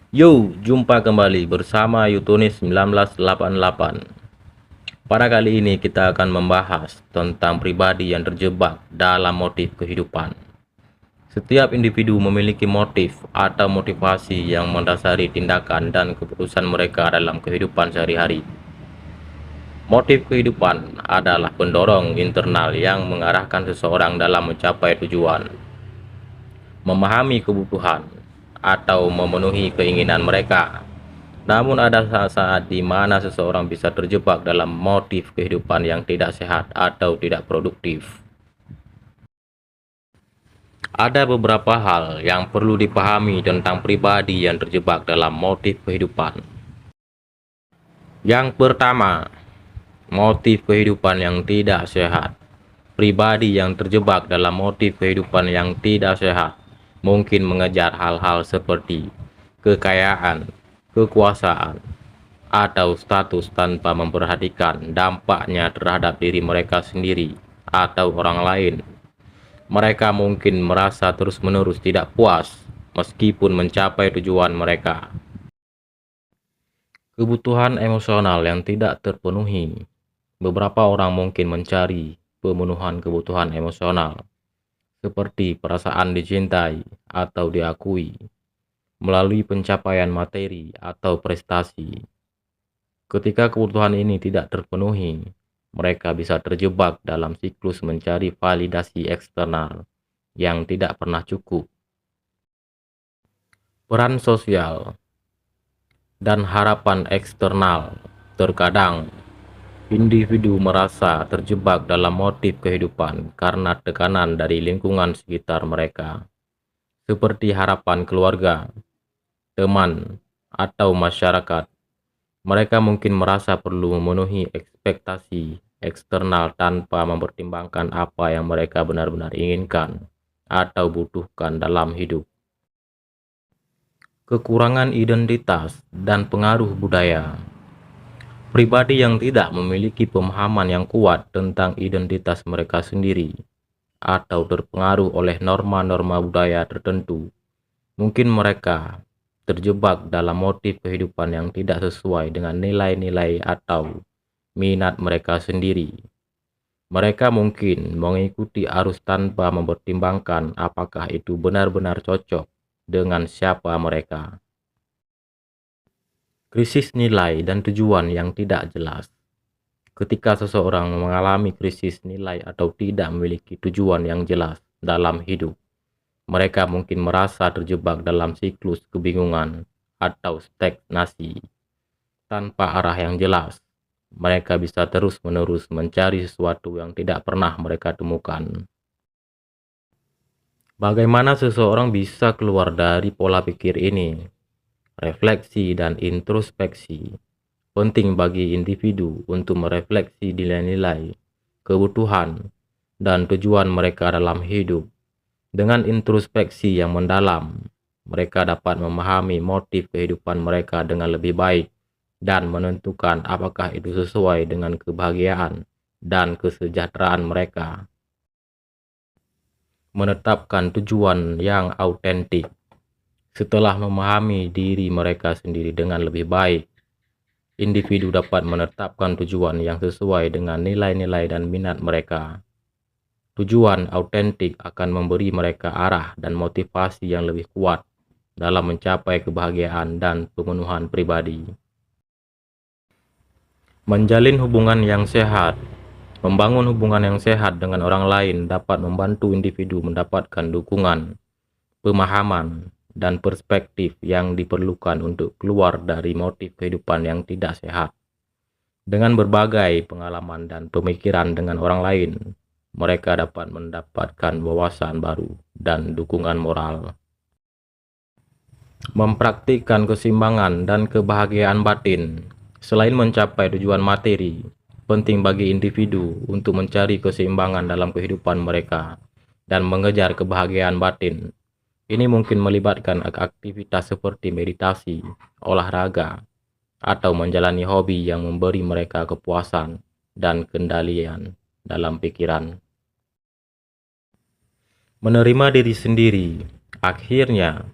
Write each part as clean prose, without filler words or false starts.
Yo, jumpa kembali bersama Yutunis 1988. Pada kali ini kita akan membahas tentang pribadi yang terjebak dalam motif kehidupan. Setiap individu memiliki motif atau motivasi yang mendasari tindakan dan keputusan mereka dalam kehidupan sehari-hari. Motif kehidupan adalah pendorong internal yang mengarahkan seseorang dalam mencapai tujuan, memahami kebutuhan, atau memenuhi keinginan mereka. Namun ada saat-saat di mana seseorang bisa terjebak dalam motif kehidupan yang tidak sehat atau tidak produktif. Ada beberapa hal yang perlu dipahami tentang pribadi yang terjebak dalam motif kehidupan. Yang pertama, motif kehidupan yang tidak sehat. Pribadi yang terjebak dalam motif kehidupan yang tidak sehat mungkin mengejar hal-hal seperti kekayaan, kekuasaan, atau status tanpa memperhatikan dampaknya terhadap diri mereka sendiri atau orang lain. Mereka mungkin merasa terus-menerus tidak puas meskipun mencapai tujuan mereka. Kebutuhan emosional yang tidak terpenuhi. Beberapa orang mungkin mencari pemenuhan kebutuhan emosional seperti perasaan dicintai atau diakui melalui pencapaian materi atau prestasi. Ketika kebutuhan ini tidak terpenuhi, mereka bisa terjebak dalam siklus mencari validasi eksternal yang tidak pernah cukup. Peran sosial dan harapan eksternal. Terkadang individu merasa terjebak dalam motif kehidupan karena tekanan dari lingkungan sekitar mereka, seperti harapan keluarga, teman, atau masyarakat. Mereka mungkin merasa perlu memenuhi ekspektasi eksternal tanpa mempertimbangkan apa yang mereka benar-benar inginkan atau butuhkan dalam hidup. Kekurangan identitas dan pengaruh budaya. Pribadi yang tidak memiliki pemahaman yang kuat tentang identitas mereka sendiri atau terpengaruh oleh norma-norma budaya tertentu, mungkin mereka terjebak dalam motif kehidupan yang tidak sesuai dengan nilai-nilai atau minat mereka sendiri. Mereka mungkin mengikuti arus tanpa mempertimbangkan apakah itu benar-benar cocok dengan siapa mereka. Krisis nilai dan tujuan yang tidak jelas. Ketika seseorang mengalami krisis nilai atau tidak memiliki tujuan yang jelas dalam hidup, mereka mungkin merasa terjebak dalam siklus kebingungan atau stagnasi tanpa arah yang jelas. Mereka bisa terus-menerus mencari sesuatu yang tidak pernah mereka temukan. Bagaimana seseorang bisa keluar dari pola pikir ini? Refleksi dan introspeksi penting bagi individu untuk merefleksi nilai-nilai, kebutuhan, dan tujuan mereka dalam hidup. Dengan introspeksi yang mendalam, mereka dapat memahami motif kehidupan mereka dengan lebih baik dan menentukan apakah itu sesuai dengan kebahagiaan dan kesejahteraan mereka. Menetapkan tujuan yang autentik. Setelah memahami diri mereka sendiri dengan lebih baik, individu dapat menetapkan tujuan yang sesuai dengan nilai-nilai dan minat mereka. Tujuan autentik akan memberi mereka arah dan motivasi yang lebih kuat dalam mencapai kebahagiaan dan pemenuhan pribadi. Menjalin hubungan yang sehat. Membangun hubungan yang sehat dengan orang lain dapat membantu individu mendapatkan dukungan, pemahaman, dan perspektif yang diperlukan untuk keluar dari motif kehidupan yang tidak sehat. Dengan berbagai pengalaman dan pemikiran dengan orang lain, mereka dapat mendapatkan wawasan baru dan dukungan moral. Mempraktikkan keseimbangan dan kebahagiaan batin. Selain mencapai tujuan materi, penting bagi individu untuk mencari keseimbangan dalam kehidupan mereka dan mengejar kebahagiaan batin. Ini mungkin melibatkan aktivitas seperti meditasi, olahraga, atau menjalani hobi yang memberi mereka kepuasan dan kendalian dalam pikiran. Menerima diri sendiri. Akhirnya,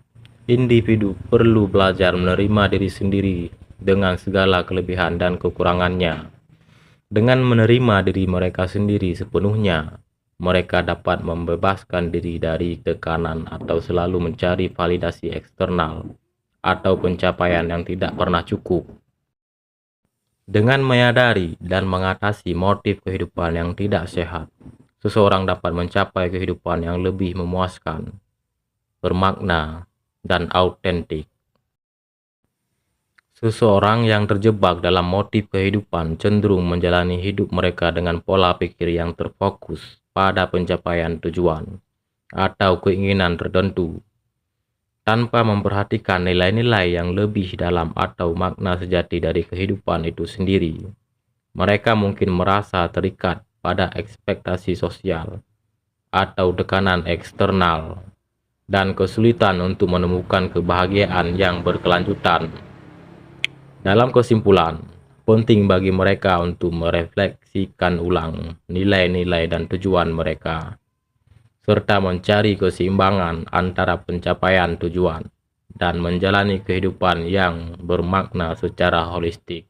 Individu perlu belajar menerima diri sendiri dengan segala kelebihan dan kekurangannya. Dengan menerima diri mereka sendiri sepenuhnya, mereka dapat membebaskan diri dari tekanan atau selalu mencari validasi eksternal atau pencapaian yang tidak pernah cukup. Dengan menyadari dan mengatasi motif kehidupan yang tidak sehat, seseorang dapat mencapai kehidupan yang lebih memuaskan, bermakna, dan autentik. Seseorang yang terjebak dalam motif kehidupan cenderung menjalani hidup mereka dengan pola pikir yang terfokus pada pencapaian tujuan atau keinginan tertentu, tanpa memperhatikan nilai-nilai yang lebih dalam atau makna sejati dari kehidupan itu sendiri. Mereka mungkin merasa terikat pada ekspektasi sosial atau tekanan eksternal dan kesulitan untuk menemukan kebahagiaan yang berkelanjutan. Dalam kesimpulan, penting bagi mereka untuk merefleksikan ulang nilai-nilai dan tujuan mereka, serta mencari keseimbangan antara pencapaian tujuan dan menjalani kehidupan yang bermakna secara holistik.